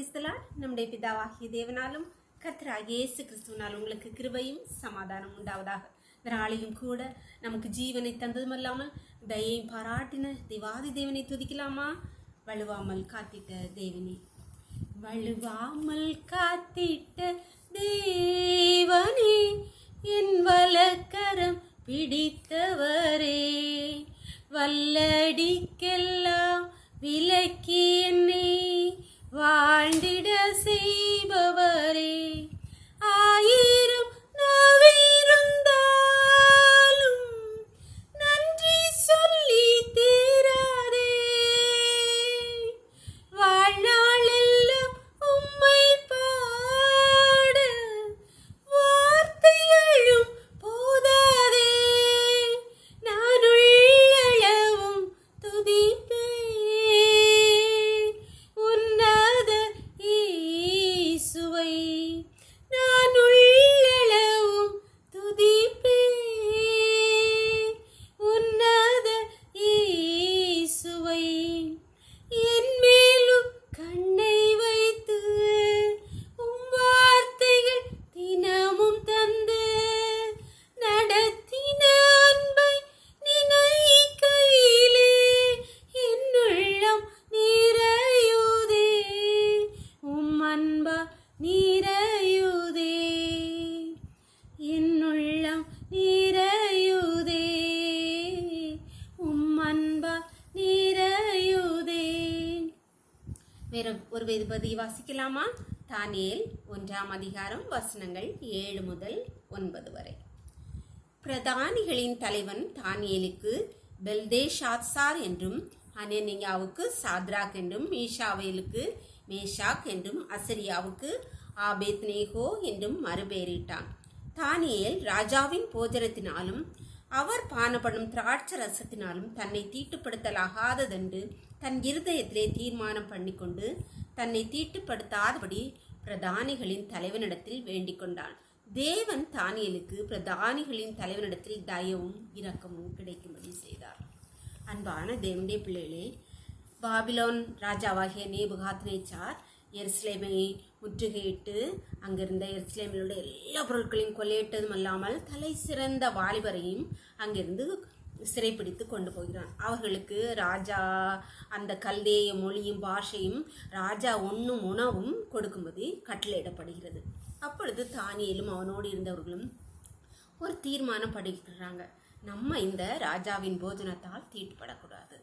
பிரைஸ்தலால் நம்முடைய பிதாவாகிய தேவனாலும் கர்த்தராகிய இயேசு கிறிஸ்துவினால் உங்களுக்கு கிருபையும் சமாதானம் உண்டாவதாக. இந்த நாளிலும் கூட நமக்கு ஜீவனை தந்ததும் அல்லாமல் தயை பாராட்டின தேவாதி தேவனை துதிக்கலாமா? வழுவாமல் காத்திட்ட தேவனே, வழுவாமல் காத்திட்ட தேவனே, என் வலக்கரம் பிடித்தவரே, வல்லடிக்கெல்லாம் விலக்கி என்னை வாழ்ந்திட செய்பவரே, ஆயிரம் நாவிருந்தாலும் நன்றி சொல்லி தீராதே, வாழ்நாளெல்லாம் உம்மை பாட வார்த்தைகளும் போதாதே, நான் உள்ளளவும் துதிப்பே உன்னத இயேசுவை, நான் உள்ளளவும் துதிப்பே உன்னத இயேசுவை, என் மேலும் கண்ணை வைத்து உம் வார்த்தைகள் தினமும் தந்து நடத்தின அன்பை நினைக்கையிலே என் உள்ளம் நிறையுதே, உம் அன்பா நிறையுதே, என் உள்ளம் நிறையுதே, உம் அன்பா நிறையுதே. வேற ஒரு வேதபதி வாசிக்கலாமா? தானியேல் 1ஆம் அதிகாரம் வசனங்கள் 7 முதல் 9 வரை. பிரதானிகளின் தலைவன் தானியேலுக்கு பெல்தேஷாத்சார் என்றும், அனனியாவுக்கு சாத்ராக் என்றும், மீஷாவேலுக்கு மேஷாக் என்றும், அசரியாவுக்கு ஆபேத்நேகோ என்றும் மறுபெயரிட்டான். தானியேல் ராஜாவின் போஜனத்தினாலும் அவர் பானப்படும் திராட்சை ரசத்தினாலும் தன்னை தீட்டுப்படுத்தலாகாததென்று தன் இருதயத்திலே தீர்மானம் பண்ணிக்கொண்டு தன்னை தீட்டுப்படுத்தாதபடி பிரதானிகளின் தலைவனிடத்தில் வேண்டிக் கொண்டான். தேவன் தானியேலுக்கு பிரதானிகளின் தலைவனிடத்தில் தயவும் இரக்கமும் கிடைக்கும்படி செய்தார். அன்பான தேவனுடைய பிள்ளைகளே, பாபிலோன் ராஜாவாகிய நேபுகாத்நேச்சார் எருசலேமை முற்றுகையிட்டு அங்கிருந்த எருசலேமில் உள்ள எல்லா பொருட்களையும் கொள்ளையிட்டதும் அல்லாமல் தலை சிறந்த வாலிபரையும் அங்கிருந்து சிறைப்பிடித்து கொண்டு போகிறான். அவர்களுக்கு ராஜா அந்த கல்தேய மொழியும் பாஷையும் ராஜா உண்ணும் உணவும் கொடுக்கும்படி கட்டளையிடப்படுகிறது. அப்பொழுது தானியேலும் அவனோடு இருந்தவர்களும் ஒரு தீர்மானம் படிக்கிறாங்க, நம்ம இந்த ராஜாவின் போஜனத்தால் தீட்டுப்படக்கூடாது.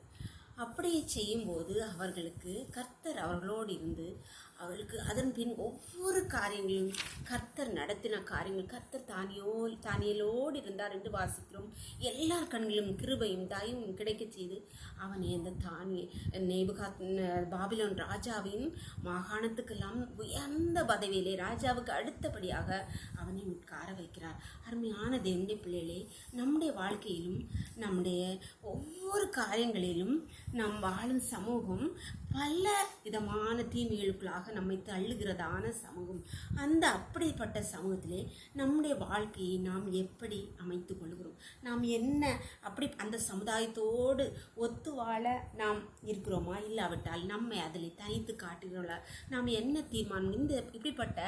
அப்படியே செய்யும்போது அவர்களுக்கு கர்த்தர் அவர்களோடு இருந்து அவர்களுக்கு அதன் பின் ஒவ்வொரு காரியங்களும் கர்த்தர் நடத்தின காரியங்கள், கர்த்தர் தானியேலோடு இருந்தார் என்று வாசிக்கிறோம். எல்லார் கண்களும் கிருபையும் தயவும் கிடைக்க செய்து அவனை அந்த பாபிலோன் ராஜாவின் மாகாணத்துக்கெல்லாம் உயர்ந்த பதவியிலே ராஜாவுக்கு அடுத்தபடியாக அவனை உட்கார வைக்கிறார். அருமையான தேவனுடைய பிள்ளைகளே, நம்முடைய வாழ்க்கையிலும் நம்முடைய ஒவ்வொரு காரியங்களிலும் நாம் வாழும் சமூகம் பல விதமான தீமைகளுக்குள்ளாக நம்மை தள்ளுகிறதான சமூகம். அந்த அப்படிப்பட்ட சமூகத்திலே நம்முடைய வாழ்க்கையை நாம் எப்படி அமைத்து கொள்கிறோம்? நாம் என்ன அப்படி அந்த சமுதாயத்தோடு ஒத்து வாழ நாம் இருக்கிறோமா? இல்லாவிட்டால் நம்மை அதில் தனித்து காட்டுகிறோம்ல? நாம் என்ன தீர்மானம், இந்த இப்படிப்பட்ட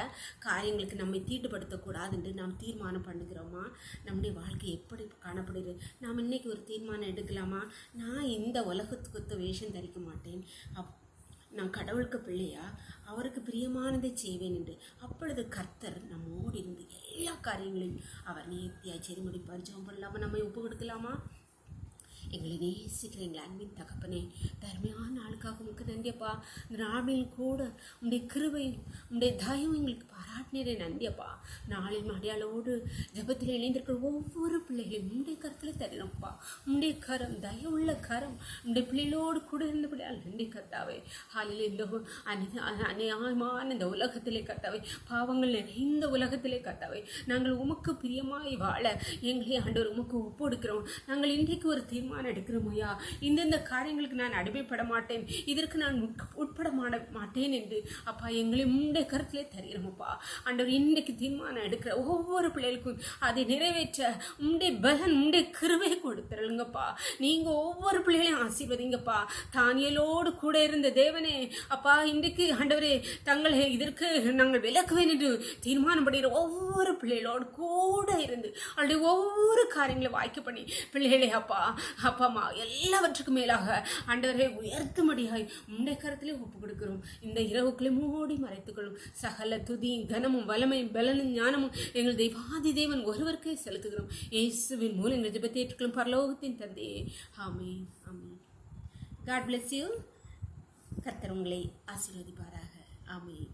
காரியங்களுக்கு நம்மை தீட்டுப்படுத்தக்கூடாது என்று நாம் தீர்மானம் பண்ணுகிறோமா? நம்முடைய வாழ்க்கை எப்படி காணப்படுகிறது? நாம் இன்னைக்கு ஒரு தீர்மானம் எடுக்கலாமா? நான் இந்த உலகத்துக்கு வேஷம் தரிக்க மாட்டேன், நான் கடவுளுக்கு பிள்ளையா, அவருக்கு பிரியமானதை செய்வேன் என்று. அப்பொழுது கர்த்தர் நம்மோடு இருந்து எல்லா காரியங்களையும் அவர் நேர்த்தியாய் செய்து முடிப்பார். ஜெபம் பண்ணலாமா? நம்மை ஒப்பு கொடுக்கலாமா? எங்களை நேசிக்கிற எங்கள் அன்பின் தகப்பனே, தர்மையான நாளுக்காக உங்களுக்கு நன்றியப்பா. இந்த நாளில் கூட உங்களுடைய கிருபையும் உங்களுடைய தயவும் எங்களுக்கு பாராட்டினரே நன்றியப்பா. நாளில் அடையாளோடு ஜபத்தில் இணைந்திருக்கிற ஒவ்வொரு பிள்ளைகளையும் உங்களுடைய கருத்தில் தரணும்ப்பா. உங்களுடைய கரம், தயவுள்ள கரம் உங்களுடைய பிள்ளைகளோடு கூட இருந்தபடியால் நன்றி கர்த்தாவே. காலையில் இந்த அநியாயமான இந்த உலகத்திலே கர்த்தாவே, பாவங்கள் நிறைந்த உலகத்திலே கர்த்தாவே, நாங்கள் உமக்கு பிரியமாய் வாழ எங்களை ஆண்டவர் உமக்கு ஒப்பு கொடுக்கிறோம். நாங்கள் இன்றைக்கு ஒரு தீர்மானம் தீர்மானம் எடுக்கிறோம் ஐயா. இந்தந்த காரியங்களுக்கு நான் அடிமைப்பட மாட்டேன், இதற்கு நான் உட்பட மாட்டேன் என்று அப்பா எங்களை உம்முடைய கருத்திலே தருகிறோமப்பா. ஆண்டவர் இன்றைக்கு தீர்மானம் எடுக்கிற ஒவ்வொரு பிள்ளைகளுக்கும் அதை நிறைவேற்ற உம்முடைய பலன் உம்முடைய கிருபை கொடுத்துருங்கப்பா. நீங்க ஒவ்வொரு பிள்ளைகளையும் ஆசீர்வதிங்கப்பா. தானியேலோடு கூட இருந்த தேவனே அப்பா, இன்றைக்கு ஆண்டவரே தங்களை இதற்கு நாங்கள் விலக்குவேன் என்று தீர்மானம் பண்ணுகிற ஒவ்வொரு பிள்ளைகளோடு கூட இருந்து அவளுடைய ஒவ்வொரு காரியங்களை வாய்க்க பண்ணி பிள்ளைகளே அப்பா அப்பாம்மா எல்லாவற்றுக்கும் மேலாக ஆண்டவரை உயர்த்தும்படியாய் உம்முடைய கருத்திலே ஒப்பு கொடுக்கிறோம். இந்த இரவுக்களை மூடி மறைத்துக்கொள்ளும். சகல துதி கனமும் வல்லமையும் பலனும் ஞானமும் எங்கள் தெய்வாதி தேவன் ஒருவருக்கே செலுத்துகிறோம். இயேசுவின் மூலம் எங்கள் ஜெபத்தை ஏற்றுக்கொள்ளும் பரலோகத்தின் தந்தையே. ஆமென், ஆமென். God bless you. கர்த்தர் உங்களை ஆசீர்வதிப்பாராக. ஆமென்.